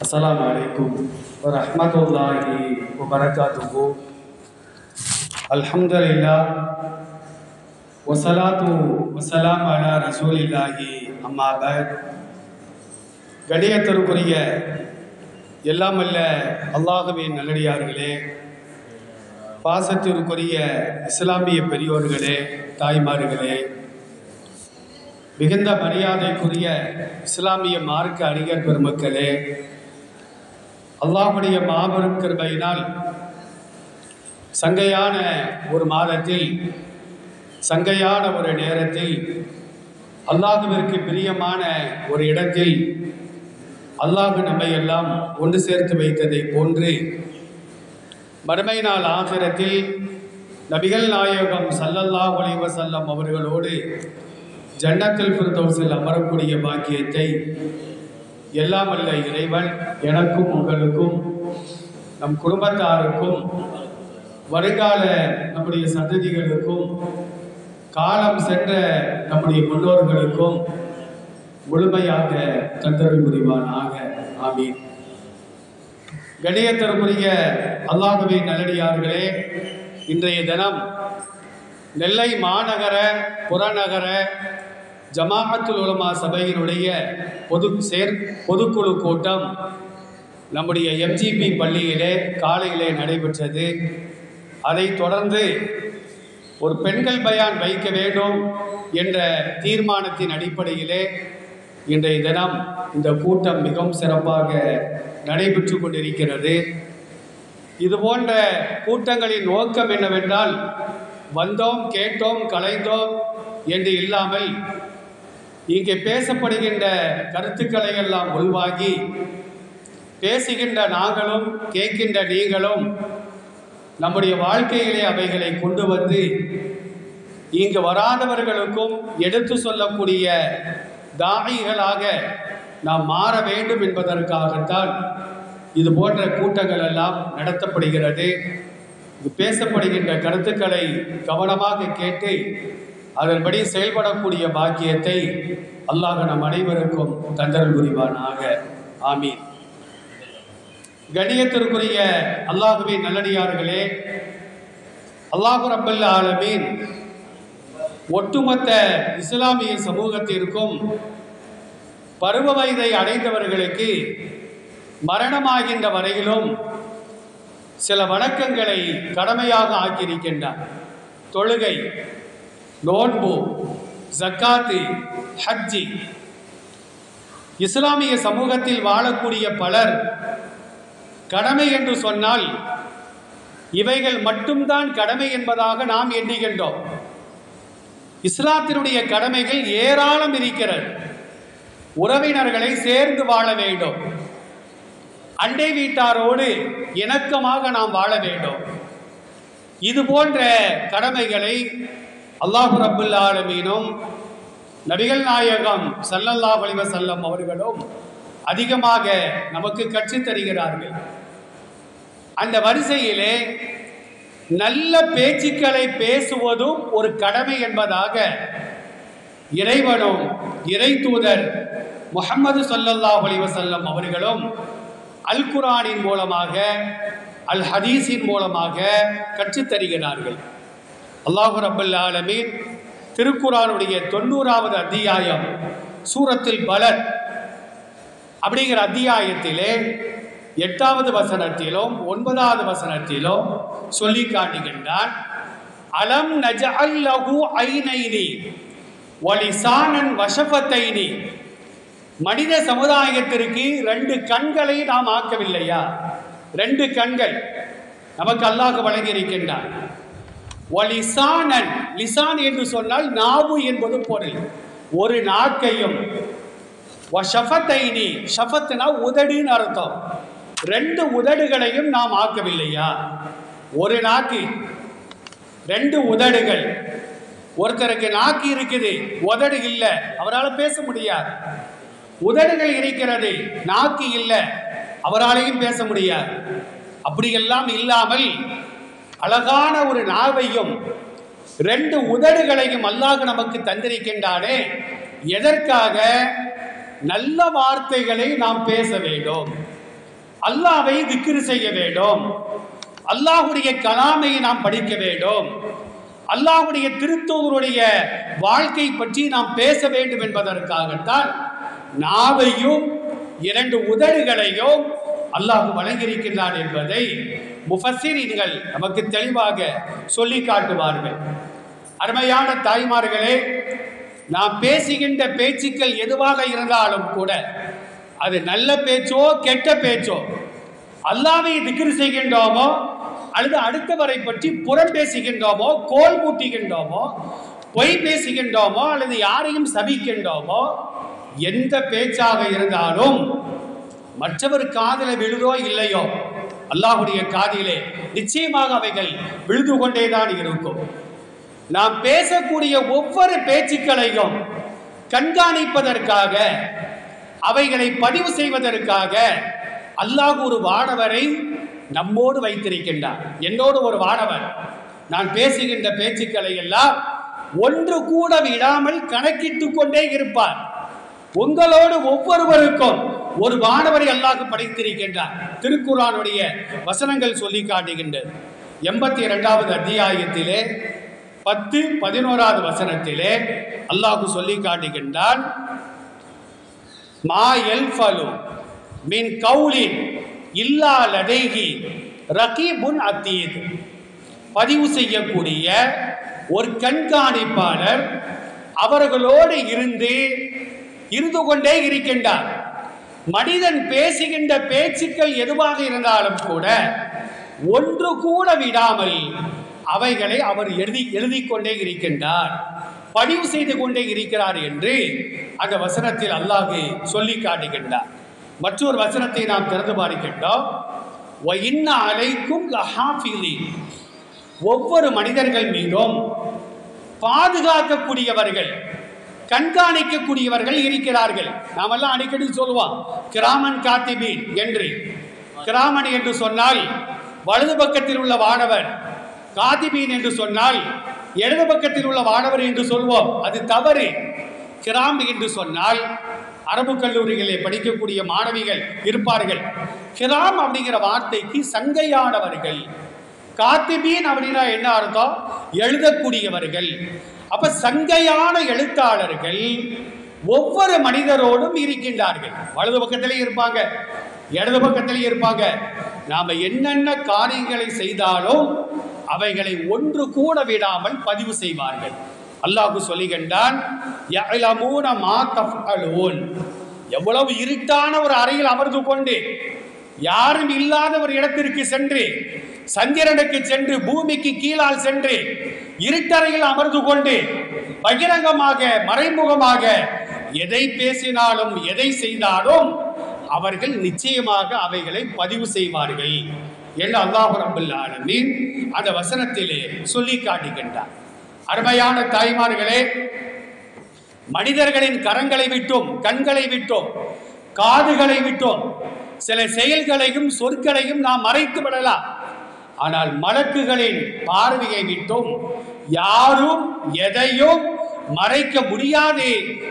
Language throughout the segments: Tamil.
अस्सलामु अलैकुम व रहमतुल्लाहि व बरकातुहू। अल्हम्दुलिल्लाह वसलातु वसलाम अला रसूलिल्लाहि अम्मा बाद। கணியத்திற்குரிய எல்லாம் அல்ல அல்லாஹ்வின் நல்லடியார்களே, பாசத்திற்குரிய இஸ்லாமிய பெரியோர்களே, தாய்மார்களே, மிகுந்த மரியாதைக்குரிய இஸ்லாமிய மார்க்க அறிஞர் பெருமக்களே, அல்லாஹ்வுடைய மாபெரும் கிருபையினால் சங்கையான ஒரு மாதத்தில், சங்கையான ஒரு நேரத்தில், அல்லாஹ்விற்கு பிரியமான ஒரு இடத்தில் அல்லாஹ் நம்மை எல்லாம் ஒன்று சேர்த்து வைத்ததை போன்று மறுமை நாள் ஆகிரத்தில் நபிகள் நாயகம் ஸல்லல்லாஹு அலைஹி வஸல்லம் அவர்களோடு ஜன்னத்துல் ஃபிர்தௌஸில் அமரக்கூடிய பாக்கியத்தை எல்லாம் அல்ல இறைவன் எனக்கும் உங்களுக்கும் நம் குடும்பத்தாருக்கும் வருங்கால நம்முடைய சந்ததிகளுக்கும் காலம் சென்ற நம்முடைய முன்னோர்களுக்கும் முழுமையாக தந்தருள் புரிவானாக. ஆமீன். கணியத்திற்குரிய அல்லாஹ்வின் நல்லடியார்களே, இன்றைய தினம் நெல்லை மாநகர புறநகர ஜமாஅத்துல் உலமா சபையினுடைய பொதுக்குழு கூட்டம் நம்முடைய எம்ஜிபி பள்ளியிலே காலையிலே நடைபெற்றது. அதைத் தொடர்ந்து ஒரு பெண்கள் பயான் வைக்க வேண்டும் என்ற தீர்மானத்தின் அடிப்படையிலே இன்றைய தினம் இந்த கூட்டம் மிகவும் சிறப்பாக நடைபெற்று கொண்டிருக்கிறது. இது போன்ற கூட்டங்களின் நோக்கம் என்னவென்றால், வந்தோம் கேட்டோம் கலைந்தோம் என்று இல்லாமல் இங்கே பேசப்படுகின்ற கருத்துக்களை எல்லாம் உள்வாங்கி பேசுகின்ற நாங்களும் கேட்கின்ற நீங்களும் நம்முடைய வாழ்க்கையிலே அவைகளை கொண்டு வந்து இங்கு வராதவர்களுக்கும் எடுத்து சொல்லக்கூடிய தாயிகளாக நாம் மாற வேண்டும் என்பதற்காகத்தான் இது போன்ற கூட்டங்கள் எல்லாம் நடத்தப்படுகிறது. இது பேசப்படுகின்ற கருத்துக்களை கவனமாக கேட்டு அதன்படி செயல்படக்கூடிய பாக்கியத்தை அல்லாஹ் நம் அனைவருக்கும் தந்தருள் புரிவானாக. ஆமீன். கணியத்திற்குரிய அல்லாஹ்வின் நல்லடியார்களே, அல்லாஹ் ரப்பல் ஆலமீன் ஒட்டுமொத்த இஸ்லாமிய சமூகத்திற்கும் பருவ வயதை அடைந்தவர்களுக்கு மரணமாகின்ற வரையிலும் சில வணக்கங்களை கடமையாக ஆக்கியிருக்கின்றார். தொழுகை, நோன்பு, ஜக்காத்து, ஹஜ்ஜி. இஸ்லாமிய சமூகத்தில் வாழக்கூடிய பலர் கடமை என்று சொன்னால் இவைகள் மட்டும்தான் கடமை என்பதாக நாம் எண்ணுகின்றோம். இஸ்லாத்தினுடைய கடமைகள் ஏராளம் இருக்கிறது. உறவினர்களை சேர்ந்து வாழ வேண்டும், அண்டை வீட்டாரோடு இணக்கமாக நாம் வாழ வேண்டும். இது போன்ற கடமைகளை அல்லாஹ் ரப்புல் ஆலமீனும் நபிகள் நாயகம் ஸல்லல்லாஹு அலைஹி வஸல்லம் அவர்களும் அதிகமாக நமக்கு கற்றுத் தருகிறார்கள். அந்த வரிசையிலே நல்ல பேச்சுக்களை பேசுவதும் ஒரு கடமை என்பதாக இறைவனும் இறை தூதர் முஹம்மது ஸல்லல்லாஹு அலைஹி வஸல்லம் அவர்களும் அல் குர்ஆனின் மூலமாக, அல் ஹதீஸின் மூலமாக கற்றுத் தருகிறார்கள். அல்லாஹ் ரப்பல் ஆலமீன் திருக்குர்ஆனுடைய 90வது அத்தியாயம் சூரத்துல் பலத் அப்படிங்கிற அத்தியாயத்திலே 8வது வசனத்திலும் 9வது வசனத்திலும் சொல்லி காட்டுகின்றான். அலம் நஜஅல் லஹு ஐனைனி வ லிசானன் வ ஷஃபத்தைனி. மனித சமுதாயத்திற்கு 2 கண்களை நாம் ஆக்கவில்லையா? 2 கண்கள் நமக்கு அல்லாஹ் வழங்கி இருக்கின்றான். வ லிசானன், லிசான் என்று சொன்னால் நாவு என்பது பொருள். ஒரு நாக்கையும், வ ஷஃபத்தைனி, ஷஃபத்னா உதடுன்னு அர்த்தம். 2 உதடுகளையும் நாம் ஆக்கவில்லையா? ஒரு நாக்கு, 2 உதடுகள். ஒருத்தருக்கு நாக்கு இருக்குது, உதடு இல்லை, அவரால் பேச முடியாது. உதடுகள் இருக்கிறது, நாக்கு இல்லை, அவராலையும் பேச முடியாது. அப்படியெல்லாம் இல்லாமல் அழகான ஒரு நாவையும் 2 உதடுகளையும் அல்லாஹ் நமக்கு தந்திருக்கின்றானே, எதற்காக? நல்ல வார்த்தைகளை நாம் பேச வேண்டும். அல்லாஹ்வை திக்ர் செய்ய வேண்டும், அல்லாஹ்வுடைய கலாமை நாம் படிக்க வேண்டும், அல்லாஹ்வுடைய திருத்தூதருடைய வாழ்க்கை பற்றி நாம் பேச வேண்டும் என்பதற்காகத்தான் நாவையும் 2 உதடுகளையும் அல்லாஹ் வழங்கியிருக்கிறார் என்பதை முஃபஸ்ஸிரீன்கள் நமக்கு தெளிவாக சொல்லி காட்டுவார்கள். அருமையான தாய்மார்களே, நாம் பேசுகின்ற பேச்சுக்கள் எதுவாக இருந்தாலும் கூட அது நல்ல பேச்சோ கெட்ட பேச்சோ, அல்லாஹ்வை திக்ர் செய்கின்றோமோ அல்லது அடுத்தவரை பற்றி புறம் பேசுகின்றோமோ, கோல் மூட்டுகின்றோமோ, பொய் பேசுகின்றோமோ அல்லது யாரையும் சபிக்கின்றோமோ, எந்த பேச்சாக இருந்தாலும் மற்றவர் காதில விழுதோ இல்லையோ அல்லாஹ்வுடைய காதிலே நிச்சயமாக அவைகள் விழுது கொண்டேதான் இருக்கும். நாம் பேசக்கூடிய ஒவ்வொரு பேச்சுக்களையும் கண்காணிப்பதற்காக, அவைகளை பதிவு செய்வதற்காக அல்லாஹ் ஒரு வானவரை நம்மோடு வைத்திருக்கின்றார். என்னோடு ஒரு வானவர் நான் பேசுகின்ற பேச்சுக்களை எல்லாம் ஒன்று கூட விடாமல் கணக்கிட்டு கொண்டே இருப்பார். உங்களோடு ஒவ்வொருவருக்கும் ஒரு வானவரை அல்லாஹ் படைத்திருக்கின்றார். திருக்குர்ஆனுடைய வசனங்கள் சொல்லி காட்டுகின்றது. 82வது அத்தியாயத்திலே 10, 11வது வசனத்திலே அல்லாஹ் சொல்லி காட்டுகின்றான், மா யல்ஃபலு மின் கௌலின் இல்லா லதைஹி ரகீபுன் அதீத். பதிவு செய்யக்கூடிய ஒரு கண்காணிப்பாளர் அவர்களோடு இருந்து கொண்டே இருக்கின்றார். மனிதன் பேசுகின்ற பேச்சுக்கள் எதுவாக இருந்தாலும் கூட ஒன்று கூட விடாமல் அவைகளை அவர் எழுதி கொண்டே இருக்கின்றார், பதிவு செய்து கொண்டே இருக்கிறார் என்று அந்த வசனத்தில் அல்லாஹ் சொல்லி காட்டுகின்றார். மற்றொரு வசனத்தை நாம் திறந்து பார்க்கின்றோம், வஇன்ன அலைக்கும் லஹாஃபிலீன். ஒவ்வொரு மனிதர்கள் மீதும் பாதுகாக்கக்கூடியவர்கள், கண்காணிக்கக்கூடியவர்கள் இருக்கிறார்கள். நாமெல்லாம் அடிக்கடி சொல்லுவோம் கிராமன் காத்திபீன் என்று. கிராமன் என்று சொன்னால் வலது பக்கத்தில் உள்ள வானவர், காத்திபீன் என்று சொன்னால் இடது பக்கத்தில் உள்ள வானவர் என்று சொல்வோம். அது தவறு. கிராம் என்று சொன்னால் அரபு கல்லூரிகளை படிக்கக்கூடிய மாணவிகள் இருப்பார்கள். கிராம் அப்படிங்கிற வார்த்தைக்கு சங்கையானவர்கள். காத்திபீன் அப்படின்னா என்ன அர்த்தம்? எழுதக்கூடியவர்கள். அப்ப சங்கையான எழுத்தாளர்கள் ஒவ்வொரு மனிதரோடும் இருக்கின்றார்கள். வலது பக்கத்திலே இருப்பாங்க, இடது பக்கத்திலே இருப்பாங்க. நாம என்னென்ன காரியங்களை செய்தாலும் அவைகளை ஒன்று கூட விடாமல் பதிவு செய்வார்கள். அல்லாஹ் சொல்லுகின்றான், யஅலமூன மா தஃஅலூன். எவ்வளவு இருட்டான ஒரு அறையில் அமர்ந்து கொண்டு, யாரும் இல்லாத ஒரு இடத்திற்கு சென்று, சந்திரனுக்கு சென்று, பூமிக்கு கீழால் சென்று, இருட்டறையில் அமர்ந்து கொண்டு பகிரங்கமாக மறைமுகமாக எதை பேசினாலும் எதை செய்தாலும் அவர்கள் நிச்சயமாக அவைகளை பதிவு செய்வார்கள் என்று அல்லாஹ் ரப்பல் ஆலமீன் அந்த வசனத்திலே சொல்லி காட்டுகின்றார். அருமையான தாய்மார்களே, மனிதர்களின் கரங்களை விட்டோம், கண்களை விட்டோம், காதுகளை விட்டோம், சில செயல்களையும் சொற்களையும் நாம் மறைத்து விடலாம். ஆனால் மலக்குகளின் பார்வையை விட்டோம் யாரும் எதையும் மறைக்க முடியாது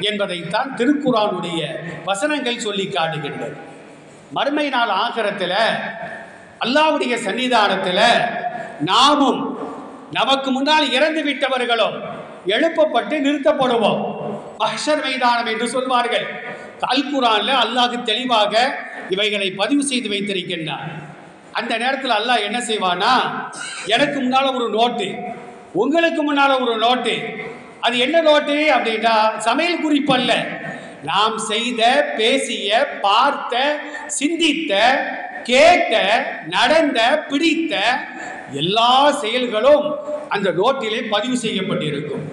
என்பதைத்தான் திருக்குர்ஆனுடைய வசனங்கள் சொல்லி காட்டுகின்றது. மறுமை நாள் ஆகிரத்தில் அல்லாஹ்வுடைய சன்னிதானத்தில் நாமும் நமக்கு முன்னால் இறந்து விட்டவர்களும் எழுப்பப்பட்டு நிறுத்தப்படுவோம். மஹ்ஷர் மைதானம் என்று சொல்வார்கள். அல் குர்ஆன்ல அல்லாஹ் தெளிவாக இவைகளை பதிவு செய்து வைத்திருக்கின்றார். அந்த நேரத்தில் அல்லாஹ் என்ன செய்வானா, எனக்கு முன்னால ஒரு நோட்டு, உங்களுக்கு முன்னால ஒரு நோட்டு. அது என்ன நோட்டு அப்படின்னா சமையல் குறிப்பு அல்ல. நாம் செய்த, பேசிய, பார்த்த, சிந்தித்த, கேட்ட, நடந்த, பிடித்த எல்லா செயல்களும் அந்த நோட்டிலே பதிவு செய்யப்பட்டிருக்கும்.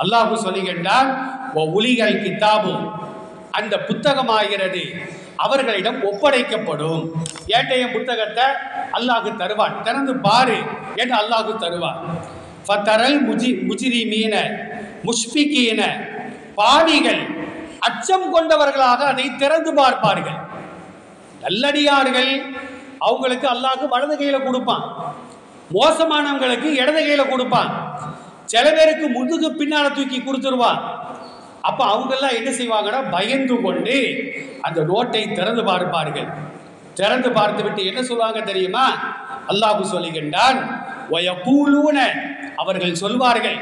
அல்லாஹ் சொல்லுகின்றான், உலிகள் கிதாபும், அந்த புத்தகமாகிறது அவர்களிடம் ஒப்படைக்கப்படும். ஏட்டைய புத்தகத்தை அல்லாஹ் தருவான், திறந்து பாரு என்று அல்லாஹ் தருவான். ஃபதரல் முஜ்ரிமீன முஷ்ஃபிகீன, பாவிகள் அச்சம் கொண்டவர்களாக அதை திறந்து பார்ப்பார்கள். நல்லடியார்கள் அவங்களுக்கு அல்லாஹ் வலது கையில கொடுப்பான், மோசமானவங்களுக்கு இடது கையில கொடுப்பான், சில பேருக்கு முதுகு பின்னால தூக்கி கொடுத்துருவான். அப்ப அவங்க எல்லாம் என்ன செய்வாங்கன்னா பயந்து கொண்டு அந்த நோட்டை திறந்து பார்ப்பார்கள். திறந்து பார்த்துவிட்டு என்ன சொல்லுவாங்க தெரியுமா? அல்லாஹ் சொல்லுகின்றான், வயகூலூன, அவர்கள் சொல்வார்கள்,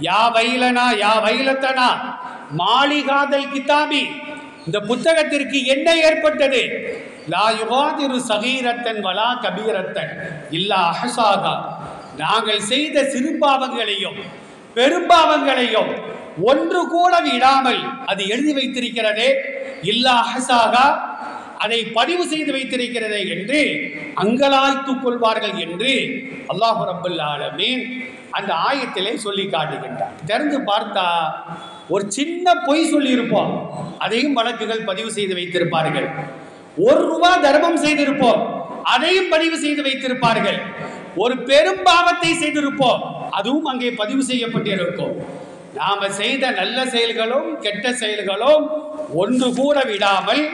யா வைலனா யா வைலத்தனா மாலிகாதல் கிதாபி, இந்த புத்தகத்திற்கு என்ன ஏற்பட்டது? லா யுகாதிரு சகீரத்தன் வலா கபீரத்தன் இல்லா அஹ்சாகா, நாங்கள் செய்த சிறு பாவங்களையும் பெரும்பாவங்களையும் ஒன்று கூட விடாமல் அது எழுதி வைத்திருக்கிறதே, இல்லா அஹ்சாகா, அதை பதிவு செய்து வைத்திருக்கிறதே என்று அங்கலாய்த்துக் கொள்வார்கள் என்று அல்லாஹ் ரப்பல் ஆலமீன் அந்த ஆயத்திலே சொல்லி காட்டுகின்றார். திறந்து பார்த்தா ஒரு சின்ன பொய் சொல்லி இருப்போம், அதையும் வழக்குகள் பதிவு செய்து வைத்திருப்பார்கள். ₹1 தர்மம் செய்திருப்போம், அதையும் பதிவு செய்து வைத்திருப்பார்கள். ஒரு பெரும் பாவத்தை செய்திருப்போம், அதுவும் அங்கே பதிவு செய்யப்பட்டிருக்கும். நாம செய்த நல்ல செயல்களும் கெட்ட செயல்களும் ஒன்று கூட விடாமல்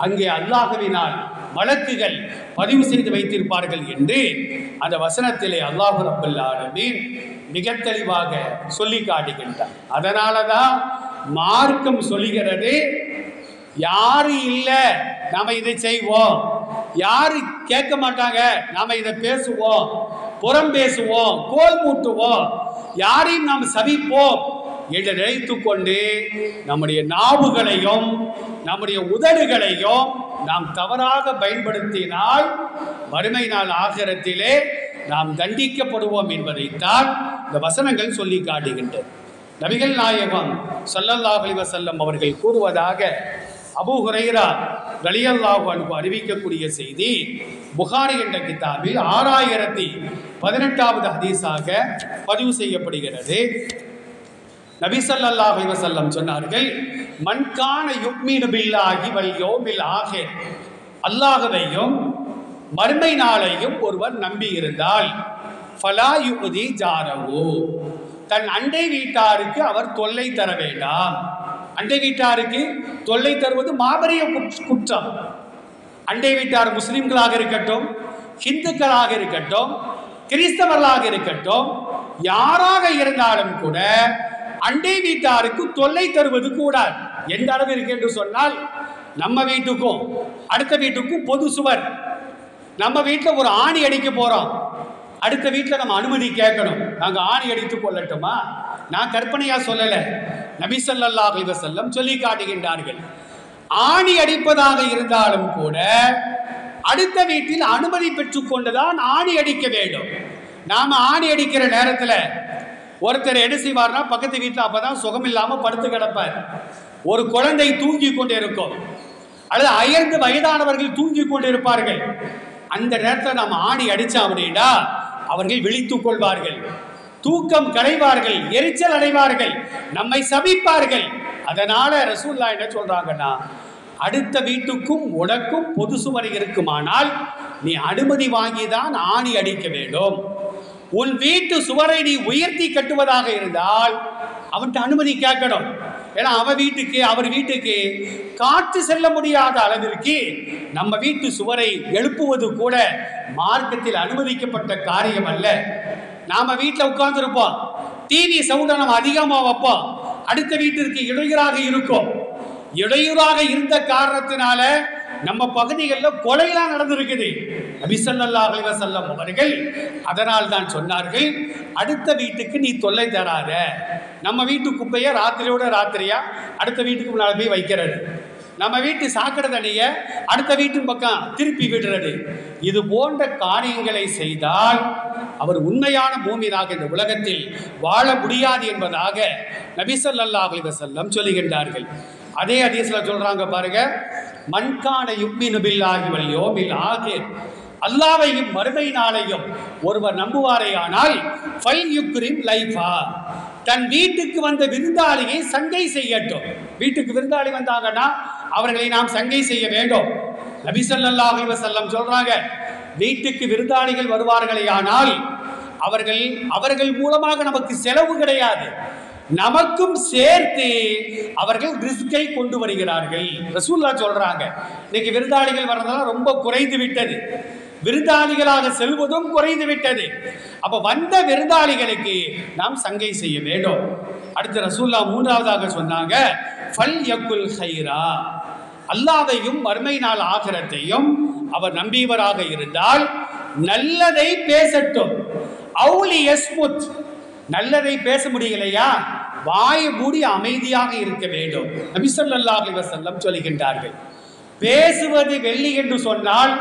அங்கே அல்லாஹ்வினால் வழக்குகள் பதிவு செய்து வைத்திருப்பார்கள் என்று அந்த வசனத்திலே அல்லாஹ் ரப்பல் ஆலமீன் மிக தெளிவாக சொல்லி காட்டுகின்றார். அதனாலதான் மார்க்கம் சொல்லுகிறது, யாரு இல்லை நாம இதை செய்வோம், யாரு கேட்க மாட்டாங்க நாம இதை பேசுவோம், புறம் பேசுவோம், கோல் மூட்டுவோம், யாரையும் நாம் சபிப்போம் என்று நினைத்துக் கொண்டு நம்முடைய நாவுகளையும் நம்முடைய உதடுகளையும் நாம் தவறாக பயன்படுத்தினால் மறுமை நாள் ஆகிரத்திலே நாம் தண்டிக்கப்படுவோம் என்பதைத்தான் இந்த வசனங்கள் சொல்லி காட்டுகின்றது. நபிகள் நாயகம் ஸல்லல்லாஹு அலைஹி வஸல்லம் அவர்கள் கூறுவதாக அபூ ஹுரைரா ரலியல்லாஹு அன்ஹு அறிவிக்கக்கூடிய செய்தி புகாரி என்ற கிதாபில் 6018வது ஹதீஸாக பதிவு செய்யப்படுகிறது. நபி ஸல்லல்லாஹு அலைஹி வஸல்லம் சொன்னார்கள், மன் கான யுக்மினு பில்லாஹி வல் யௌமில் ஆகிர், அல்லாஹ்வையும் மறுமை நாளையும் ஒருவர் நம்பி இருந்தால் ஃபலா யுதி ஜாரஹு, தன் அண்டை வீட்டாருக்கு அவர் தொல்லை தர வேண்டாம். அண்டை வீட்டாருக்கு தொல்லை தருவது மாபெரிய குற்றம். அண்டை வீட்டார் முஸ்லிம்களாக இருக்கட்டும், ஹிந்துக்களாக இருக்கட்டும், கிறிஸ்தவர்களாக இருக்கட்டும், யாராக இருந்தாலும் கூட அண்டை வீட்டாருக்கு தொல்லை தருவது கூடாது. எந்த அளவு இருக்கு என்று சொன்னால், நம்ம வீட்டுக்கும் அடுத்த வீட்டுக்கும் பொது சுவர். நம்ம வீட்டில் ஒரு ஆணி அடிக்க போறோம், அடுத்த வீட்டில் நம்ம அனுமதி கேட்கணும், நாங்கள் ஆணி அடித்துக் கொள்ளட்டுமா? நான் கற்பனையா சொல்லலை, நபி ஸல்லல்லாஹு அலைஹி வஸல்லம் சொல்லி காட்டுகின்றார்கள். ஆணி அடிப்பதாக இருந்தாலும் கூட அடுத்த வீட்டில் அனுமதி பெற்றுக் கொண்டுதான் ஆணி அடிக்க வேண்டும். நாம ஆணி அடிக்கிற நேரத்தில் ஒருத்தர் என்ன செய்வார்னா, பக்கத்து வீட்டில் அப்பதான் சுகம் இல்லாம படுத்து கிடப்பார், ஒரு குழந்தை தூங்கி கொண்டு இருக்கும், அல்லது 5 வயதானவர்கள் தூங்கி கொண்டு இருப்பார்கள். அந்த நேரத்தில் நம்ம ஆணி அடிச்சோம் அப்படின்னா அவர்கள் விழித்துக் கொள்வார்கள், தூக்கம் களைவார்கள், எரிச்சல் அடைவார்கள், நம்மை சபிப்பார்கள். அதனால ரசூலுல்லாஹ் என்ன சொல்றாங்கன்னா, அடுத்த வீட்டுக்கும் உனக்கும் பொது சுவர் இருக்குமானால் நீ அனுமதி வாங்கிதான் ஆணி அடிக்க வேண்டும். உன் வீட்டு சுவரை நீ உயர்த்தி கட்டுவதாக இருந்தால் அவன்கிட்ட அனுமதி கேட்கணும். ஏன்னா அவர் வீட்டுக்கு காற்று செல்ல முடியாத அளவிற்கு நம்ம வீட்டு சுவரை எழுப்புவது கூட மார்க்கத்தில் அனுமதிக்கப்பட்ட காரியம் அல்ல. நாம வீட்டில் உட்கார்ந்துருப்போம், டிவி சவுண்டை நம்ம அதிகமாக வைப்போம், அடுத்த வீட்டிற்கு இடையூறாக இருக்கும். இடையூறாக இருந்த காரணத்தினால நம்ம பகுதிகளில் கொலையெல்லாம் நடந்திருக்குது. நபி ஸல்லல்லாஹு அலைஹி வஸல்லம் அவர்கள் அதனால் தான் சொன்னார்கள், அடுத்த வீட்டுக்கு நீ தொல்லை தராத. நம்ம வீட்டு குப்பையை ராத்திரியோட ராத்திரியா அடுத்த வீட்டுக்கு முன்னால் போய் வைக்கிறது, நம்ம வீட்டு சாக்கடை தண்ணியை அடுத்த வீட்டு பக்கம் திருப்பி விடுறது, இது போன்ற காரியங்களை செய்தால் அவர் உண்மையான மூமினாக இந்த உலகத்தில் வாழ முடியாது என்பதாக நபி ஸல்லல்லாஹு அலைஹி வஸல்லம் சொல்லுகின்றார்கள். அதே ஹதீஸ்ல சொல்றாங்க பாருங்க, மன்கான யுக்மினு பில்லாஹி வல் யௌமில் ஆகிர், அல்லாஹ்வையும் மறுமை நாளையும் ஒருவர் நம்புவாரேயானால் ஃபல் யுக்ரிம் லைஃபா, தன் வீட்டுக்கு வந்த விருந்தாளியை சங்கை செய்யட்டும். வீட்டுக்கு விருந்தாளி வந்தாங்கன்னா அவர்களை நாம் சங்கை செய்ய வேண்டும். நபி ஸல்லல்லாஹு அலைஹி வஸல்லம் சொல்றாங்க, வீட்டுக்கு விருந்தாளிகள் வருவார்களேயானால் அவர்கள் மூலமாக நமக்கு செலவு கிடையாது, நமக்கும் சேர்த்து அவர்கள் ரிஸ்கை கொண்டு வருகிறார்கள். ரசூலுல்லாஹ் சொல்றாங்க, இன்னைக்கு விருந்தாளிகள் வர்றதெல்லாம் ரொம்ப குறைந்து விட்டது, விருந்தாளிகளாக செல்வதும் குறைந்து விட்டது. அப்ப வந்த விருந்தாளிகளுக்கு நாம் சங்கை செய்ய வேண்டும். அடுத்து ரசூலுல்லாஹ் 3ஆவதாக சொன்னாங்க, ஃபல் யக்குல் ஹைரா, அல்லாஹ்வையும் மறுமை நாள் ஆகிரத்தையும் அவர் நம்பியவராக இருந்தால் நல்லதை பேசட்டும். அவுலி யஸ்முத், நல்லதை பேச முடியலையா, வாயை மூடி அமைதியாக இருக்க வேண்டும். நபி ஸல்லல்லாஹு அலைஹி வஸல்லம் சொல்கின்றார்கள், பேசுவது வெள்ளி என்று சொன்னால்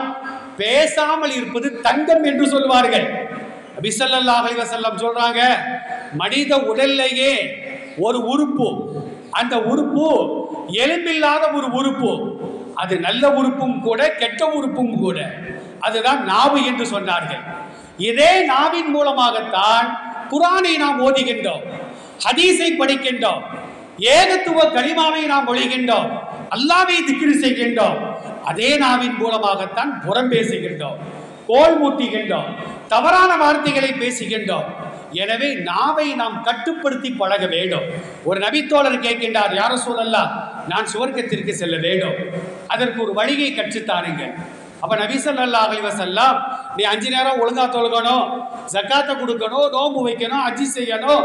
பேசாமல் இருப்பது தங்கம் என்று சொல்வார்கள். நபி ஸல்லல்லாஹு அலைஹி வஸல்லம் சொல்றாங்க, மனித உடல்லையே ஒரு உறுப்பு, அந்த உறுப்பு எலும்பில்லாத ஒரு உறுப்பு, அது நல்ல உறுப்பும் கூட கெட்ட உறுப்பும் கூட, அதுதான் நாவு என்று சொன்னார்கள். இதே நாவின் மூலமாகத்தான் குர்ஆனை நாம் ஓதுகின்றோம், ஹதீஸை படிக்கின்றோம், ஏகத்துவ கலிமாவை நாம் மொழிகின்றோம், அல்லாஹ்வை திக்ர் செய்கின்றோம். அதே நாவின் மூலமாகத்தான் புறம் பேசுகின்றோம், கோல் மூட்டுகின்றோம், தவறான வார்த்தைகளை பேசுகின்றோம். எனவே நாவை நாம் கட்டுப்படுத்தி பழக வேண்டும். ஒரு நபித்தோழர் கேட்கின்றார், யார ரசூலல்லாஹ், நான் சுவர்க்கத்திற்கு செல்ல வேண்டும், அதற்கு ஒரு வழியை கற்றுத்தாருங்கள். அப்ப நபி ஸல்லல்லாஹு அலைஹி வஸல்லம், நீ 5 நேரம் ஒழுங்கா தொழுகணும், ஜக்காத்தை கொடுக்கணும், நோம்பு வைக்கணும், ஹஜ் செய்யணும்,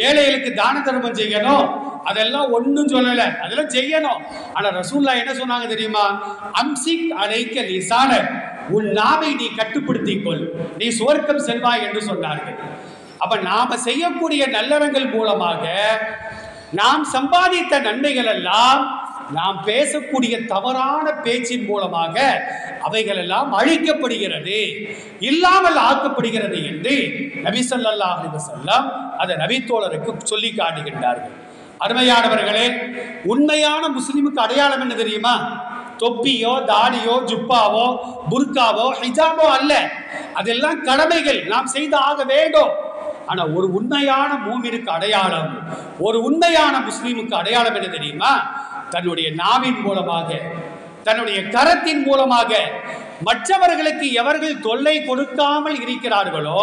ஏழைகளுக்கு தான தர்மம் செய்யணும், அதெல்லாம் ஒன்றும் சொல்லல, அதெல்லாம் செய்யணும். ஆனா ரசூலுல்லாஹ் என்ன சொன்னாங்க தெரியுமா, அம்சிக் அலைக்க லிசான, உன் நாவை நீ கட்டுப்படுத்திக் கொள், நீ சுவர்க்கம் செல்வாய் என்று சொன்னார்கள். அப்ப நாம செய்யக்கூடிய நல்லறங்கள் மூலமாக நாம் சம்பாதித்த நன்மைகள் எல்லாம் நாம் பேசக்கூடிய தவறான பேச்சின் மூலமாக அவைகள் எல்லாம் அழிக்கப்படுகிறது, இல்லாமல் ஆக்கப்படுகிறது என்று நபி ஸல்லல்லாஹு அலைஹி வஸல்லம் அதை நபித்தோழருக்கு சொல்லி காட்டுகின்றார்கள். அருமையானவர்களே, உண்மையான முஸ்லிமுக்கு அடையாளம் என்ன தெரியுமா, தொப்பியோ தாடியோ ஜுப்பாவோ புர்காவோ ஹிஜாபோ அல்ல, அதெல்லாம் கடமைகள், நாம் செய்து ஆக வேண்டும். ஆனா ஒரு உண்மையான மூமினுக்கு அடையாளம், ஒரு உண்மையான முஸ்லிமுக்கு அடையாளம் என்ன தெரியுமா, தன்னுடைய நாவின் மூலமாக, தன்னுடைய கரத்தின் மூலமாக மற்றவர்களுக்கு எவர்கள் தொல்லை கொடுக்காமல் இருக்கிறார்களோ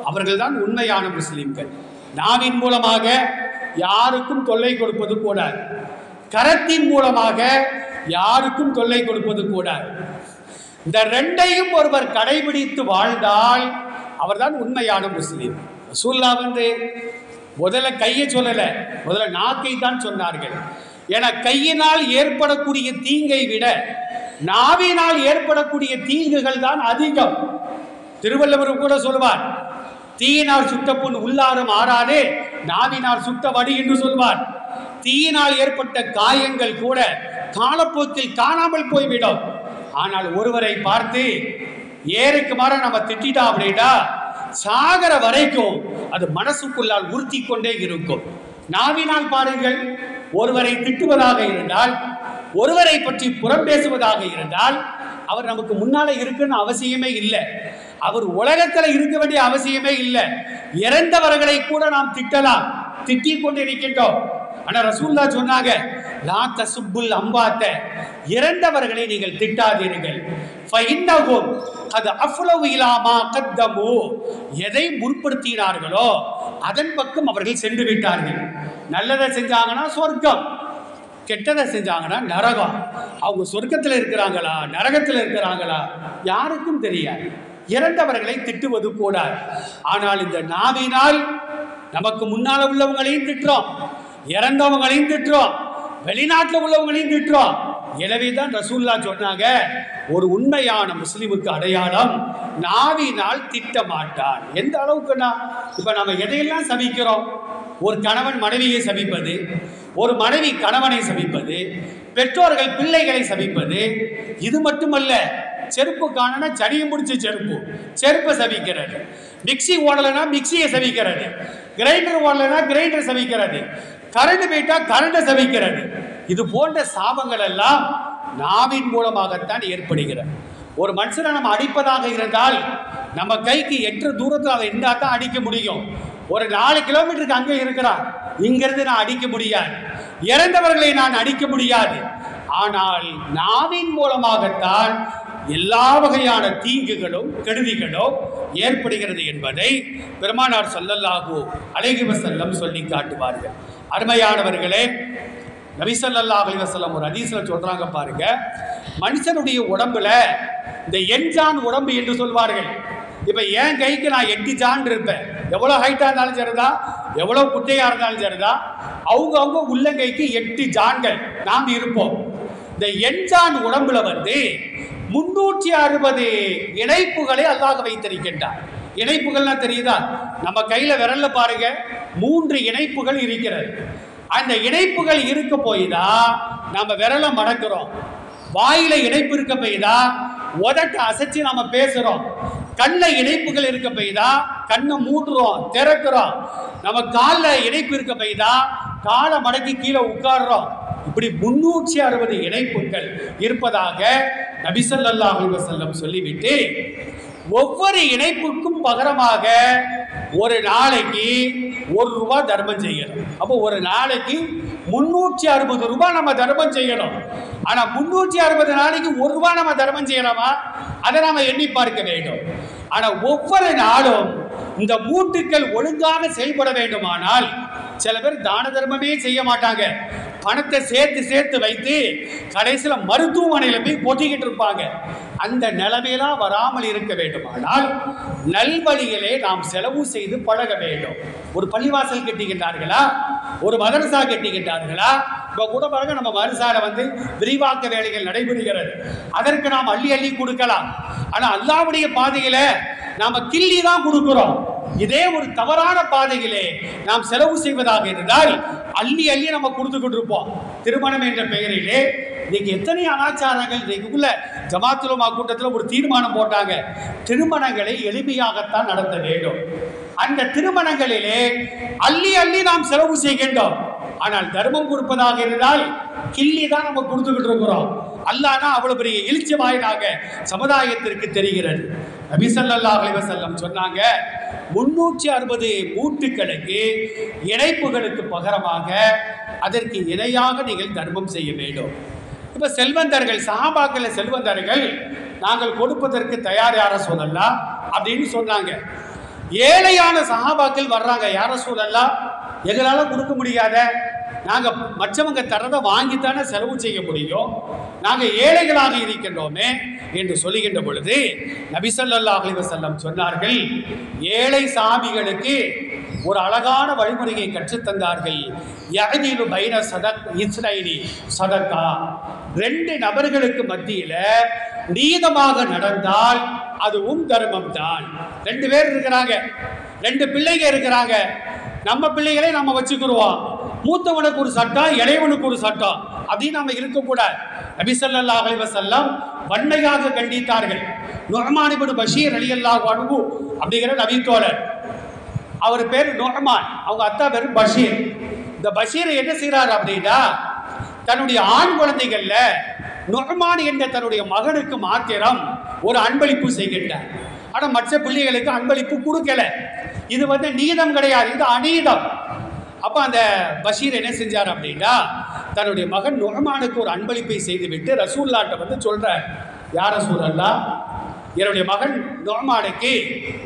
அவர்கள் தான் உண்மையான முஸ்லிம்கள். நாவின் மூலமாக யாருக்கும் தொல்லை கொடுப்பது கூடாது, கரத்தின் மூலமாக யாருக்கும் தொல்லை கொடுப்பது கூடாது. இந்த ரெண்டையும் ஒருவர் கடைபிடித்து வாழ்ந்தால் அவர்தான் உண்மையான முஸ்லிம். ரசூலுல்லாஹ் முதல்ல கையை சொல்லல, முதல்ல நாக்கை தான் சொன்னார்கள். என கையினால் ஏற்படக்கூடிய தீங்கை விட நாவினால் ஏற்படக்கூடிய தீங்குகள் தான் அதிகம். திருவள்ளுவர் கூட சொல்வார், தீயினால் சுட்ட புண் உள்ளாரும் ஆறாதே, நாவினால் சுட்ட வடி என்று சொல்வார். தீயினால் ஏற்பட்ட காயங்கள் கூட காலப்போக்கில் காணாமல் போய்விடும். ஆனால் ஒருவரை பார்த்து ஏருக்கு மாற நம்ம திட்டா அப்படின்னா சாகர வரைக்கும் அது மனசுக்குள்ளால் உறுத்தி கொண்டே இருக்கும். நாவினால் பாருங்கள், ஒருவரை திட்டுவதாக இருந்தால், ஒருவரை பற்றி புறம் பேசுவதாக இருந்தால், அவர் நமக்கு முன்னால இருக்குன்னு அவசியமே இல்லை, அவர் உலகத்தில் இருக்க வேண்டிய அவசியமே இல்லை. இறந்தவர்களை கூட நாம் திட்டலாம், திட்டிக் கொண்டு இருக்கின்றோம். ஆனா ரசூலுல்லாஹ் சொன்னாங்க, லா தசுப்புல் அம்பாத்த, இறந்தவர்களை நீங்கள் திட்டாதீர்கள். ஃபஇன்னஹும் கத் அஃலவு இலா மா கத்தமு, எதை முற்படுத்தினார்களோ அதன் பக்கம் அவர்கள் சென்று விட்டார்கள். நல்லதை செஞ்சாங்கன்னா சொர்க்கம், கெட்டதை செஞ்சாங்கன்னா நரகம். அவங்க சொர்க்கத்தில் இருக்கிறாங்களா நரகத்தில் இருக்கிறாங்களா யாருக்கும் தெரியாது. இறந்தவர்களை திட்டுவது கூடாது. ஆனால் இந்த நாவினால் நமக்கு முன்னால உள்ளவங்களையும் திட்டுறோம், இறந்தவங்களையும் திட்டுறோம், வெளிநாட்டில் உள்ளவங்களையும் திட்டுறோம். எனவே தான் ரசூலுல்லாஹ் சொன்னாங்க, ஒரு உண்மையான முஸ்லிமுக்கு அடையாளம் நாவினால் திட்ட மாட்டான். எந்த அளவுக்குன்னா, இப்ப நம்ம எதையெல்லாம் சபிக்கிறோம், ஒரு கணவன் மனைவியை சபிப்பது, ஒரு மனைவி கணவனை சபிப்பது, பெற்றோர்கள் பிள்ளைகளை சபிப்பது, இது மட்டுமல்ல, செருப்பு காணனா சனியை முடிச்ச செருப்பை சபிக்கிறது, மிக்சி ஓடலைன்னா மிக்சியை சபிக்கிறது, கிரைண்டர் ஓடலைன்னா கிரைண்டர் சபிக்கிறது, கரண்ட் போயிட்டா கரண்டை சபிக்கிறது. இது போன்ற சாபங்கள் எல்லாம் நாவின் மூலமாகத்தான் ஏற்படுகிறது. ஒரு மனுஷனை நம்ம அடிப்பதாக இருந்தால் நம்ம கைக்கு எட்டு தூரத்தில் அதை இருந்தால் தான் அடிக்க முடியும். ஒரு 4 கிலோமீட்டருக்கு அங்கே இருக்கிறான், இங்கிருந்து நான் அடிக்க முடியாது, இறந்தவர்களை நான் அடிக்க முடியாது. ஆனால் நாவின் மூலமாகத்தான் எல்லா வகையான தீங்குகளும் கெடுதிகளும் ஏற்படுகிறது என்பதை பெருமானார் ஸல்லல்லாஹு அலைஹி வஸல்லம் சொல்லி காட்டுவார்கள். அருமையானவர்களே, நபி ஸல்லல்லாஹு அலைஹி வஸல்லம் ஒரு ஹதீஸ்ல சொல்றாங்க பாருங்க, மனுஷனுடைய உடம்புல இந்த எண்ஜான் உடம்பு என்று சொல்வார்கள். இப்ப என் கைக்கு நான் 8 ஜான் இருப்பேன், எவ்வளவு ஹைட்டா இருந்தாலும் சரிதான், எவ்வளவு குட்டையா இருந்தாலும் சரிதான், அவங்க உள்ளங்கைக்கு 8 ஜான்கள் நாம் இருப்போம். இந்த எண்ஜான் உடம்புல 360 இணைப்புகளை அல்லாஹ் வைத்திருக்கின்றார். இணைப்புகள்னா தெரியுதா? நம்ம கையில விரல்ல பாருங்க 3 இணைப்புகள் இருக்கிறது. அந்த இணைப்புகள் இருக்க போய்தான் நம்ம விரலை மடக்கிறோம். வாயில இணைப்பு இருக்க போய்தான் உதட்ட அசைச்சு நாம பேசுறோம். கண்ல இணைப்புகள் இருக்க போய்தான் கண்ணை மூடுறோம், திறக்கிறோம். நம்ம காலில் இணைப்பு இருக்க போய்தான் காலை மடக்கி கீழே உட்கார்றோம். இப்படி 360 இணைப்புகள் இருப்பதாக நபி ஸல்லல்லாஹு அலைஹி வஸல்லம் சொல்லிவிட்டு, ஒவ்வொரு இணைப்புக்கும் பகரமாக ஒரு நாளைக்கு ₹1 தர்மம் செய்யணும். அப்போ ஒரு நாளைக்கு 360 ரூபாய் நம்ம தர்மம் செய்யணும். ஆனா 360 நாளைக்கு ₹1 நம்ம தர்மம் செய்யலாமா? அதை நாம எண்ணி பார்க்க வேண்டும். ஆனா ஒவ்வொரு நாளும் இந்த மூட்டுக்கள் ஒழுங்காக செயல்பட வேண்டுமானால், சில பேர் தான தர்மமே செய்ய மாட்டாங்க. பணத்தை சேர்த்து சேர்த்து வைத்து கடைசியில் மருத்துவமனையில் போய் பொட்டிக்கிட்டு இருப்பாங்க. அந்த நிலைமையெல்லாம் வராமல் இருக்க வேண்டுமானால் நல்வழிகளே நாம் செலவு செய்து பழக வேண்டும். ஒரு பள்ளிவாசல் கட்டிக்கின்றார்களா, ஒரு மதரசா கட்டிக்கின்றார்களா? இப்போ கூட பாருங்க, நம்ம மதரசால விரிவாக்க வேலைகள் நடைபெறுகிறது. அதற்கு நாம் அள்ளி அள்ளி கொடுக்கலாம். ஆனால் அல்லாஹ்வுடைய பாதையில நாம கிள்ளி தான் கொடுக்கிறோம். இதே ஒரு தவறான பாதையிலே நாம் செலவு செய்வதாக இருந்தால் அள்ளி அள்ளி நம்ம கொடுத்துக்கிட்டு இருப்போம். திருமணம் என்ற பெயரிலே இன்னைக்கு எத்தனை அனாச்சாரங்கள்! இன்னைக்குள்ள ஜமாத்துல் உலமா கூட்டத்தில் ஒரு தீர்மானம் போட்டாங்க, திருமணங்களை எளிமையாகத்தான் நடத்த வேண்டும். அந்த திருமணங்களிலே அள்ளி அள்ளி நாம் செலவு செய்கின்றோம். ஆனால் தர்மம் கொடுப்பதாக இருந்தால் கிள்ளி தான் நம்ம கொடுத்துக்கிட்டு இருக்கிறோம். அல்லாஹ்னா அவ்வளவு பெரிய எழுச்சி வாயிலாக சமுதாயத்திற்கு தெரிகிறது. நபி ஸல்லல்லாஹு அலைஹி வஸல்லம் சொன்னாங்க, 360 மூட்டுகளுக்கு இணைப்புகளுக்கு பகரமாக அதற்கு இணையாக நீங்கள் தர்மம் செய்ய வேண்டும். இப்ப செல்வந்தர்கள், சஹாபாக்கள் செல்வந்தர்கள், நாங்கள் கொடுப்பதற்கு தயார் யார சொல்லலாம் அப்படின்னு சொன்னாங்க. ஏழையான சஹாபாக்கள் வர்றாங்க, யார சொல்லலாம், எங்களால கொடுக்க முடியாத, நாங்க மற்றவங்க தரதை வாங்கித்தானே செலவு செய்ய முடியும், நாங்க ஏழைகளாக இருக்கின்றோமே என்று சொல்லுகின்ற பொழுது நபி ஸல்லல்லாஹு அலைஹி வஸல்லம் சொன்னார்கள், ஏழை சாபிகளுக்கு ஒரு அழகான வழிமுறையை கற்றுத்தந்தார்கள். யஅதிலு பைன இஸ்னைனி சதகா. 2 நபர்களுக்கு மத்தியில நீதமாக நடந்தால் அதுவும் தர்மம் தான். 2 பேர் இருக்கிறாங்க, 2 பிள்ளைங்க இருக்கிறாங்க. நம்ம பிள்ளைகளை நம்ம வச்சுக்கிடுவோம். மூத்தவனுக்கு ஒரு சட்டம், இளையவனுக்கு ஒரு சட்டம், அப்படின்னு நம்ம இருக்கக்கூடாது. நபி ஸல்லல்லாஹு அலைஹி வஸல்லம் வன்மையாக கண்டித்தார்கள். நுஅமான் இப்னு பஷீர் ரலியல்லாஹு அன்ஹு அப்படிங்கிற நபி தோழர், அவர் பேர் நுஅமான், அவங்க அத்தா பேர் பஷீர். இந்த பஷீர் என்ன செய்யறாரு அப்படின்னா, தன்னுடைய ஆண் குழந்தைகள்ல நுஅமான் என்ற தன்னுடைய மகனுக்கு மாத்திரம் ஒரு அன்பளிப்பு செய்கின்றார். ஆனால் மற்ற பிள்ளைகளுக்கு அன்பளிப்பு கொடுக்கல. இது நீதம் கிடையாது, இது அநீதம். அப்போ அந்த பஷீர் என்ன செஞ்சார் அப்படின்னா, தன்னுடைய மகன் நுஅமானுக்கு ஒரு அன்பளிப்பை செய்துவிட்டு ரசூலுல்லாஹ்ட்ட சொல்றார், யார் ரசூலல்லாஹ், என்னுடைய மகன் நுஅமானுக்கு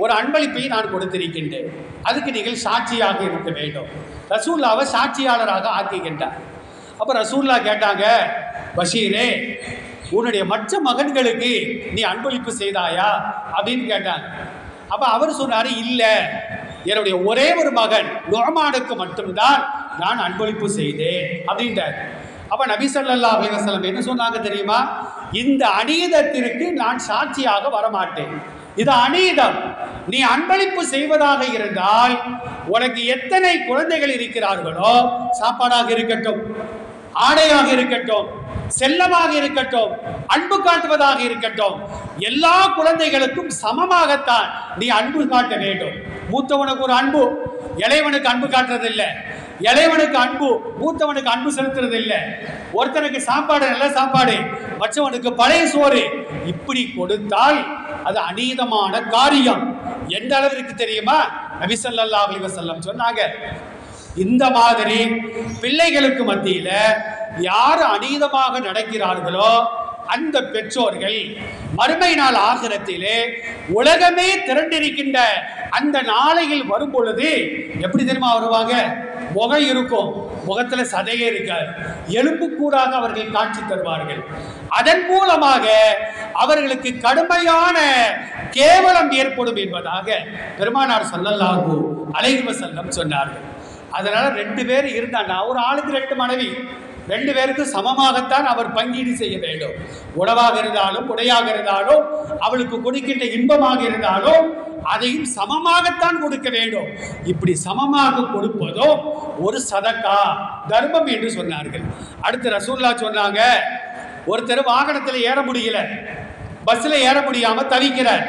ஒரு அன்பளிப்பை நான் கொடுத்திருக்கின்றேன், அதுக்கு நீங்கள் சாட்சியாக இருக்க வேண்டும். ரசூலுல்லாஹ்வை சாட்சியாளராக ஆக்குகின்றார். அப்போ ரசூலுல்லாஹ் கேட்டாங்க, பஷீரே, உன்னுடைய மற்ற மகன்களுக்கு நீ அன்பளிப்பு செய்தாயா அப்படின்னு கேட்டாங்க. அப்போ அவர் சொன்னார், இல்லை, என்னுடைய ஒரே ஒரு மகன் நுஅமானுக்கு மட்டும்தான் நான் அன்பளிப்பு செய்தேன் அப்படின்றார். அப்போ நபி ஸல்லல்லாஹு அலைஹி வஸல்லம் என்ன சொன்னாங்க தெரியுமா, இந்த அநீதத்திற்கு நான் சாட்சியாக வரமாட்டேன், இது அநீதம். நீ அன்பளிப்பு செய்வதாக இருந்தால் உனக்கு எத்தனை குழந்தைகள் இருக்கிறார்களோ, சாப்பாடாக இருக்கட்டும், ஆடையாக இருக்கட்டும், செல்லமாக இருக்கட்டும், அன்பு காட்டுவதாக இருக்கட்டும், எல்லா குழந்தைகளுக்கும் சமமாகத்தான் நீ அன்பு காட்ட வேண்டும். மூத்தவனுக்கு ஒரு அன்பு, இளையவனுக்கு அன்பு காட்டுறது இல்லை, இளையவனுக்கு அன்பு, மூத்தவனுக்கு அன்பு செலுத்துறது இல்லை. ஒருத்தனுக்கு சாப்பாடு, நல்ல சாப்பாடு, மற்றவனுக்கு பழைய சோறு, இப்படி கொடுத்தால் அது அநீதமான காரியம். எந்த அளவிற்கு தெரியுமா, நபி ஸல்லல்லாஹு அலைஹி வஸல்லம் சொன்னாங்க, இந்த மாதிரி பிள்ளைகளுக்கு மத்தியில யார் அநீதமாக நடக்கிறார்களோ அந்த பெற்றோர்கள் மறுமை நாள் ஆகிரத்திலே உலகமே திரண்டிருக்கின்ற அந்த நாளையில் வரும் பொழுது எப்படி தெரியுமா வருவாங்க, முகம் இருக்கும், முகத்துல சதையே இருக்காது, எலும்பு கூடாக அவர்கள் காட்சி தருவார்கள். அதன் மூலமாக அவர்களுக்கு கடுமையான கேவலம் ஏற்படும் என்பதாக பெருமானார் ஸல்லல்லாஹு அலைஹி வஸல்லம் சொன்னார்கள். அதனால 2 பேர் இருந்தாங்க, ஒரு ஆளுக்கு 2 மனைவி, ரெண்டு பேருக்கு சமமாகத்தான் அவர் பங்கீடு செய்ய வேண்டும். உணவாக இருந்தாலும் உடையாக இருந்தாலும் அவளுக்கு கொடுக்கின்ற இன்பமாக இருந்தாலும் அதையும் சமமாகத்தான் கொடுக்க வேண்டும். இப்படி சமமாக கொடுப்பதோ ஒரு சதக்கா தர்மம் என்று சொன்னார்கள். அடுத்து ரசூலுல்லாஹ் சொன்னாங்க, ஒருத்தர் வாகனத்தில் ஏற முடியல, பஸ்ல ஏற முடியாம தவிக்கிறார்,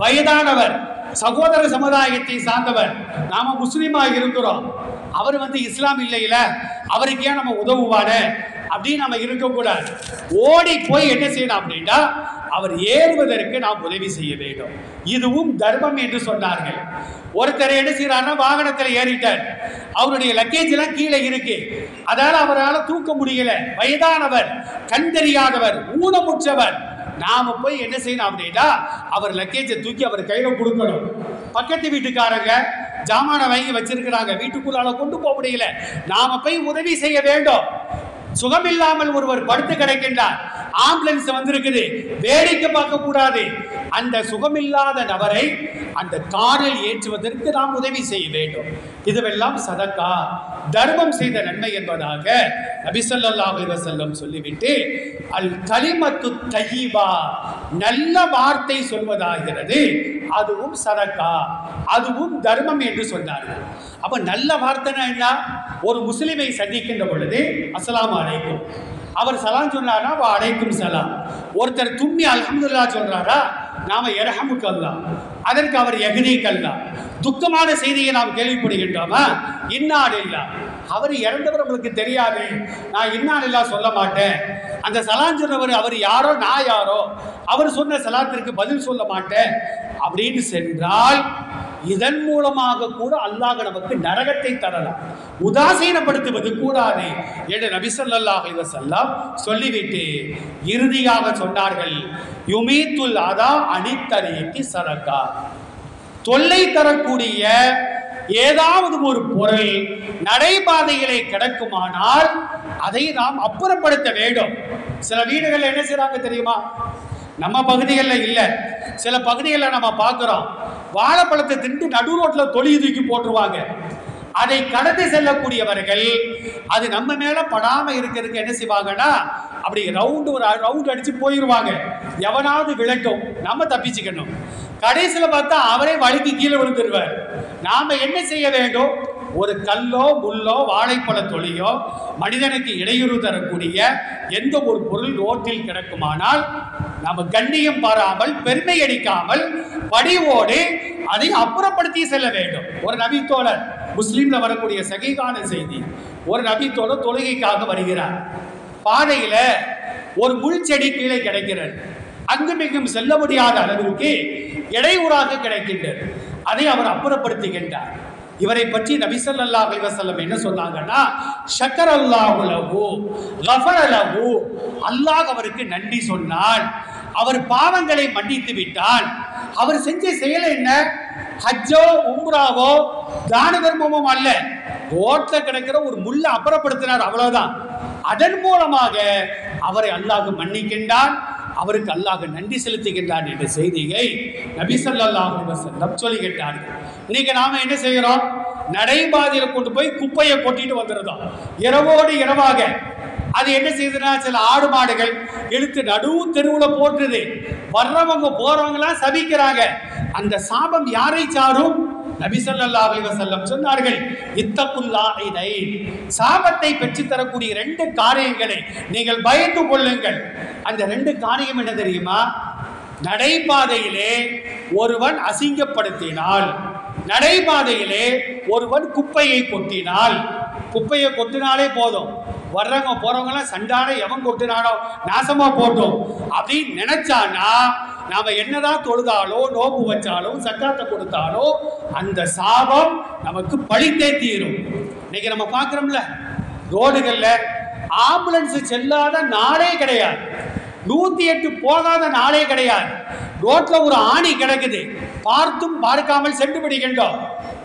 வயதானவர், சகோதர சமுதாயத்தை சார்ந்தவர், நாம முஸ்லீமாக இருக்கிறோம், அவர் இஸ்லாம் இல்லையில, அவருக்கே நம்ம உதவுவான அப்படின்னு நம்ம இருக்கக்கூடாது. ஓடி போய் என்ன செய்யணும் அப்படின்னா அவர் ஏறுவதற்கு நாம் உதவி செய்ய வேண்டும். இதுவும் தர்மம் என்று சொன்னார்கள். ஒருத்தர் என்ன செய்யறாருன்னா வாகனத்தில் ஏறிட்டார், அவருடைய லக்கேஜ் எல்லாம் கீழே இருக்கு, அதனால அவரால் தூக்க முடியல, வயதானவர், கண் தெரியாதவர், ஊனமுற்றவர், நாம போய் என்ன செய்யணும் அப்படின்னா அவர் லக்கேஜை தூக்கி அவர் கையில கொடுக்கணும். பக்கத்து வீட்டுக்காரங்க ஜாமான வாங்கி வச்சிருக்கிறாங்க, வீட்டுக்குள்ளால கொண்டு போக முடியல, நாம போய் உதவி செய்ய வேண்டும். சுகமில்லாமல் ஒருவர் படுத்து கிடக்கின்றார், ஆம்புலன்ஸ் வந்திருக்குது, வேடிக்கை பார்க்க கூடாது, அந்த சுகமில்லாத நபரை அந்த காரில் ஏற்றுவதற்கு நாம் உதவி செய்ய வேண்டும். இதுவெல்லாம் சதக்கா தர்மம் செய்த நன்மை என்பதாக நபி ஸல்லல்லாஹு அலைஹி வஸல்லம் சொல்லிவிட்டு, அல் கலிமத்து தய்யிபா, நல்ல வார்த்தை சொல்வதாகிறது, அதுவும் சதக்கா, அதுவும் தர்மம் என்று சொன்னார்கள். அப்ப நல்ல வார்த்தைனா என்ன? ஒரு முஸ்லிமை சந்திக்கின்ற பொழுது அஸ்ஸலாமு அலைக்கும், அவர் சலாம் சொன்னாரா வா அலைக்கும் சலாம். ஒருத்தர் தும்மி அல்ஹம்துலில்லாஹ் சொல்றாரா, நாம யர்ஹமுக்கல்லாஹ், அதற்கு அவர் யஹ்தீக்கல்லாஹ். துக்கமான செய்தியை நாம் கேள்விப்படுகின்றோமா, இன்னா லில்லாஹ், அவர் இறந்தவர் நம்மளுக்கு தெரியாது, நான் இன்னா லில்லாஹ் சொல்ல மாட்டேன், அந்த சலாம் சொன்னவர் அவர் யாரோ நான் யாரோ, அவர் சொன்ன சலாத்திற்கு பதில் சொல்ல மாட்டேன் அப்படின்னு சென்றால் இதன் மூலமாக கூட அல்லாஹ் நமக்கு நரகத்தை தரலாம். உதாசீனப்படுத்துவது கூடாது என்று நபி ஸல்லல்லாஹு அலைஹி வஸல்லம் சொல்லிவிட்டு இறுதியாக சொன்னார்கள், யுமீத்துல் அதா அனித்தரீகி சதகா, தொல்லை தரக்கூடிய ஏதாவது ஒரு பொருள் நடைபாதைகளை கிடக்குமானால் அதை நாம் அப்புறப்படுத்த வேண்டும். சில வீடுகளில் என்ன செய்றாங்க தெரியுமா, நம்ம பகுதிகளில் இல்லை, சில பகுதிகளில் நம்ம பார்க்குறோம், வாழைப்பழத்தை திண்டு நடு ரோட்டில் தொழில் தூக்கி போட்டுருவாங்க. அதை கடந்து செல்லக்கூடியவர்கள் அது நம்ம மேல படாம இருக்கிறதுக்கு என்ன செய்வாங்கன்னா அப்படி ஒரு ரவுண்ட் அடிச்சு போயிடுவாங்க. எவனாவது விளட்டும், நம்ம தப்பிச்சுக்கணும். கடைசியில் பார்த்தா அவரே வழுக்கி கீழே விழுந்துருவார். நாம என்ன செய்ய வேண்டும்? ஒரு கல்லோ முள்ளோ வாழைப்பழ தொழியோ மனிதனுக்கு இடையூறு தரக்கூடிய எந்த ஒரு பொருள் ரோட்டில் கிடக்குமானால் நம்ம கண்ணியம் பாராமல் பெருமை அடிக்காமல் படிவோடு அதை அப்புறப்படுத்தி செல்ல வேண்டும். ஒரு நபித்தோழர், முஸ்லீம்ல வரக்கூடிய சகிகான செய்தி, ஒரு நபித்தோழர் தொழுகைக்காக வருகிறார். பாதையில ஒரு முள் செடி கீழே கிடைக்கிறது, அங்குமிங்கும் செல்ல முடியாத அளவிற்கு இடையூறாக கிடைக்கின்றது. அதை அவர் அப்புறப்படுத்துகின்றார். இவரை பற்றி நபி ஸல்லல்லாஹு அலைஹி வஸல்லம் என்ன சொன்னாங்கன்னா, ஷக்கரல்லாஹு லஹு கஃபர லஹு, அல்லாஹ் அவருக்கு நன்றி சொன்னான், அவர் பாவங்களை மன்னித்து விட்டான். அவர் செஞ்ச செயல் என்ன? ஹஜ்ஜோ உம்ராவோ தான தர்மமும் அல்ல, ரோட்ல கிடக்கிற ஒரு முள்ள அப்புறப்படுத்தினார், அவ்வளவுதான். அதன் மூலமாக அவரை அல்லாஹ் மன்னிக்கின்றான், அவருக்கு அல்லாஹ் நன்றி செலுத்துகின்றான் என்ற செய்தியை நபி ஸல்லல்லாஹு அலைஹி வஸல்லம் சொல்லுகின்றார்கள். இன்னைக்கு நாம என்ன செய்கிறோம்? நடைபாதையில் கொண்டு போய் குப்பையை கொட்டிட்டு வந்துடுறோம். இரவோடு இரவாக அது என்ன செய்யுதுன்னா, சில ஆடு மாடுகள் இழுத்து நடு தெருவில் போட்டுது. வர்றவங்க போறவங்களாம் சபிக்கிறாங்க. அந்த சாபம் யாரை சாரும்? நபி ஸல்லல்லாஹு அலைஹி வஸல்லம் சொன்னார்கள், இத்தகுல்லாஹினை, சாபத்தை பெற்று தரக்கூடிய 2 காரியங்களை நீங்கள் பயந்து கொள்ளுங்கள். அந்த 2 காரியம் என்ன தெரியுமா? நடைபாதையிலே ஒருவன் அசிங்கப்படுத்தினால், நடைபாதையிலே ஒருவன் குப்பையை கொட்டினால், குப்பையை கொட்டினாலே போதும், வர்றவங்க போறவங்களாம் சண்டான எவன் கொட்டினானோ நாசமா போட்டோம் அப்படின்னு நினைச்சானா, நாம என்னதான் தொழுதாலோ நோம்பு வச்சாலோ சக்காத்தை கொடுத்தாலோ அந்த சாபம் நமக்கு பழித்தே தீரும். இன்னைக்கு நம்ம பார்க்கிறோம்ல, ரோடுகள்ல ஆம்புலன்ஸ் செல்லாத நாளே கிடையாது, 108 போகாத நாளே கிடையாது. ரோட்ல ஒரு ஆணி கிடக்குது, பார்த்தும் பார்க்காமல் சென்று விடுகின்றோம்.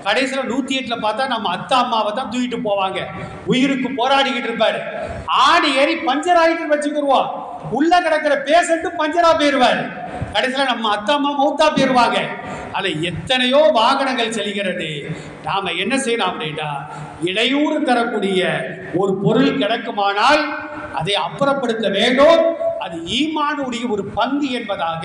கடைசியில் 108 பார்த்தா நம்ம அத்தா அம்மாவை தான் தூக்கிட்டு போவாங்க. உயிருக்கு போராடிக்கிட்டு இருப்பாரு. ஆணி ஏறி பஞ்சர் ஆகிட்டு வச்சுக்கிடுவோம், உள்ள கிடக்கிற பேஷண்ட்டும் பஞ்சரா போயிடுவாரு. கடைசியில் நம்ம அத்தா அம்மா மௌத்தா போயிடுவாங்க. அதில் எத்தனையோ வாகனங்கள் செல்கிறது. நாம் என்ன செய்யலாம் அப்படின்னா, இடையூறு தரக்கூடிய ஒரு பொருள் கிடைக்குமானால் அதை அப்புறப்படுத்த வேண்டும். அது ஈமானுடைய ஒரு பங்கு என்பதாக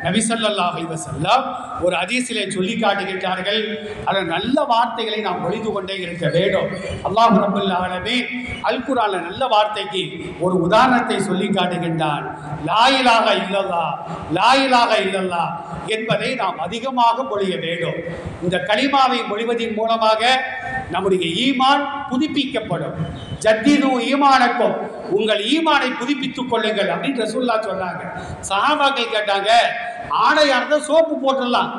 நபி ஸல்லல்லாஹு அலைஹி வஸல்லம் ஒரு ஹதீஸிலே சொல்லி காட்டுகின்றார்கள். அதில் நல்ல வார்த்தைகளை நாம் ஒழித்து கொண்டே இருக்க வேண்டும். அல்லாஹ் ரப்பல் ஆலமீன் அல் குர்ஆன்ல நல்ல வார்த்தைக்கு ஒரு உதாரணத்தை சொல்லி காட்டுகின்றான். லா இலாஹ இல்லல்லாஹ், லா இலாஹ இல்லல்லாஹ் என்பதை நாம் அதிகமாக மொழிய வேண்டும். இந்த கலிமாவை மொழிவதன் மூலமாக நம்முடைய ஈமான் புதுப்பிக்கப்படும். ஜத்தீது ஈமானக்கும், உங்கள் ஈமானை புதுப்பித்துக் கொள்ளுங்கள் அப்படின்னு ரசூலுல்லாஹ் சொன்னாங்க. சஹாபாக்கள் கேட்டாங்க, ஆடையா இருந்தா சோப்பு போட்டுடலாம்,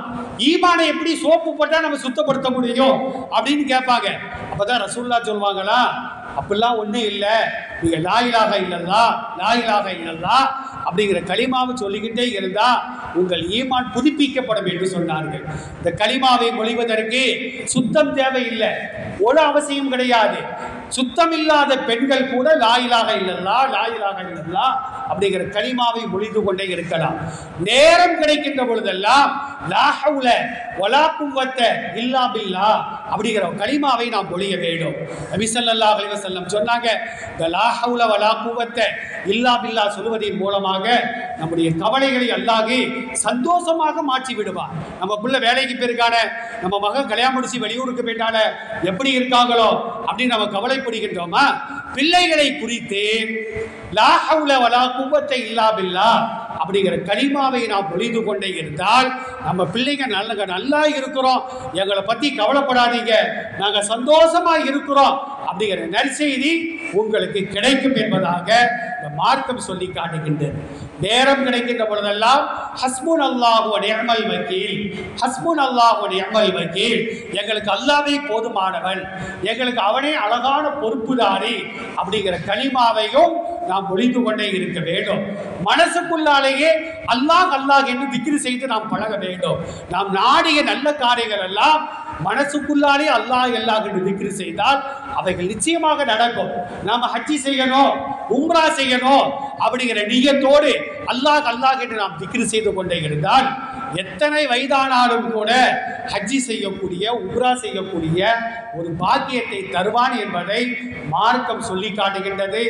ஈமானை எப்படி சோப்பு போட்டா நம்ம சுத்தப்படுத்த முடியும் அப்படின்னு கேட்பாங்க. அப்பதான் ரசூலுல்லாஹ் சொல்வாங்களா, அப்படிலாம் ஒன்றும் இல்லை, நீங்க லா இலாஹ இல்லல்லாஹ், லா இலாஹ இல்லல்லாஹ் அப்படிங்கிற கலிமாவை சொல்லிக்கிட்டே இருந்தா உங்கள் ஈமான் புதுப்பிக்கப்படும் என்று சொன்னார்கள். இந்த கலிமாவை மொழிவதற்கு சுத்தம் தேவையில்லை, ஒரு அவசியம் கிடையாது. சுத்தம் இல்லாத பெண்கள் கூட லா இலாஹ இல்லல்லாஹ், லா இலாஹ இல்லல்லாஹ் அப்படிங்கிற கலிமாவை மொழிந்து கொண்டே இருக்கலாம். நேரம் கிடைக்கின்ற பொழுதெல்லாம் லா ஹவுல வலா குவத்த இல்லா பில்லாஹ் அப்படிங்கிற கலிமாவை நாம் மொழிய வேண்டும். நபி ஸல்லல்லாஹு அலைஹி வஸல்லம் சொன்னாங்க, லா ஹவுல வலா குவத்த இல்லா பில்லாஹ் சொல்வதன் மூலமாக நம்முடைய கவலைகளை அல்லாஹ் சந்தோஷமாக மாற்றி விடுவார். நம்ம பிள்ளை வேலைக்கு போயிருக்கான, நம்ம மகன் கல்யாணம் முடிச்சு வெளியூருக்கு போயிட்டால எப்படி இருக்காங்களோ அப்படின்னு நம்ம கவலைப்படுகின்றோமா? பிள்ளைகளை குறித்து லா ஹவுல வலா குவத்த இல்லா பில்லாஹ் அப்படிங்கிற கலிமாவை நாம் பொழிந்து கொண்டே இருந்தால் நம்ம பிள்ளைங்க நல்லா இருக்கிறோம், எங்களை பற்றி கவலைப்படாதீங்க, நாங்கள் சந்தோஷமா இருக்கிறோம் அப்படிங்கிற நற்செய்தி உங்களுக்கு கிடைக்கும் என்பதாக இந்த மார்க்கம் சொல்லி காட்டுகின்றது. நேரம் கிடைக்கின்ற பொழுதெல்லாம் ஹஸ்புன் அல்லாஹு வ நிஅமல் வக்கீல், ஹஸ்புன் அல்லாஹு வ நிஅமல் வக்கீல், எங்களுக்கு அல்லாஹ்வே போதுமானவன், எங்களுக்கு அவனே அழகான பொறுப்புதாரி அப்படிங்கிற கலிமாவையும் நாம் பொழிந்து கொண்டே இருக்க வேண்டும். மனசுக்குள்ளாலேயே அல்லாஹ் அல்லாஹ் என்று திக்ர் செய்து நாம் பழக வேண்டும். நாம் நாடிய நல்ல காரியங்கள் எல்லாம் மனசுக்குள்ளாலே அல்லாஹ் அல்லாஹ் என்று திக்ர் செய்தால் அவைகள் நிச்சயமாக நடக்கும். நாம் ஹஜ்ஜி செய்யணும், உம்ரா செய்யணும் அப்படிங்கிற நியத்தோடு அல்லாஹ் அல்லாஹ் என்று நாம் திக்ர் செய்து கொண்டே இருந்தால் எத்தனை வயதானாலும் கூட ஹஜ்ஜி செய்யக்கூடிய, உம்ரா செய்யக்கூடிய ஒரு பாக்கியத்தை தருவான் என்பதை மார்க்கம் சொல்லி காட்டுகின்றது.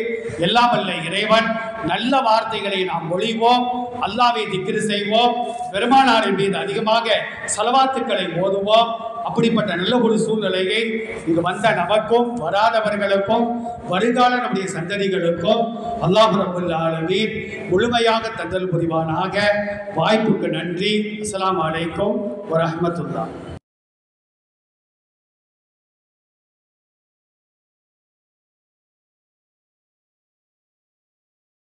எல்லாம் அல்ல இறைவன் நல்ல வார்த்தைகளை நாம் மொழிவோம், அல்லாஹ்வை திக்ர் செய்வோம், பெருமானாரின் மீது அதிகமாக ஸலவாத்துக்களை ஓதுவோம். அப்படிப்பட்ட நல்ல ஒரு சூழ்நிலையை இங்கு வந்த நமக்கும் வராதவர்களுக்கும் வருங்கால நம்முடைய சந்ததிகளுக்கும் அல்லாஹ் ரப்பல் ஆலமீன் முழுமையாக தந்தல் புரிவானாக. வாய்ப்புக்கு நன்றி. அஸ்ஸலாமு அலைக்கும் வரஹ்மத்துல்லாஹ்.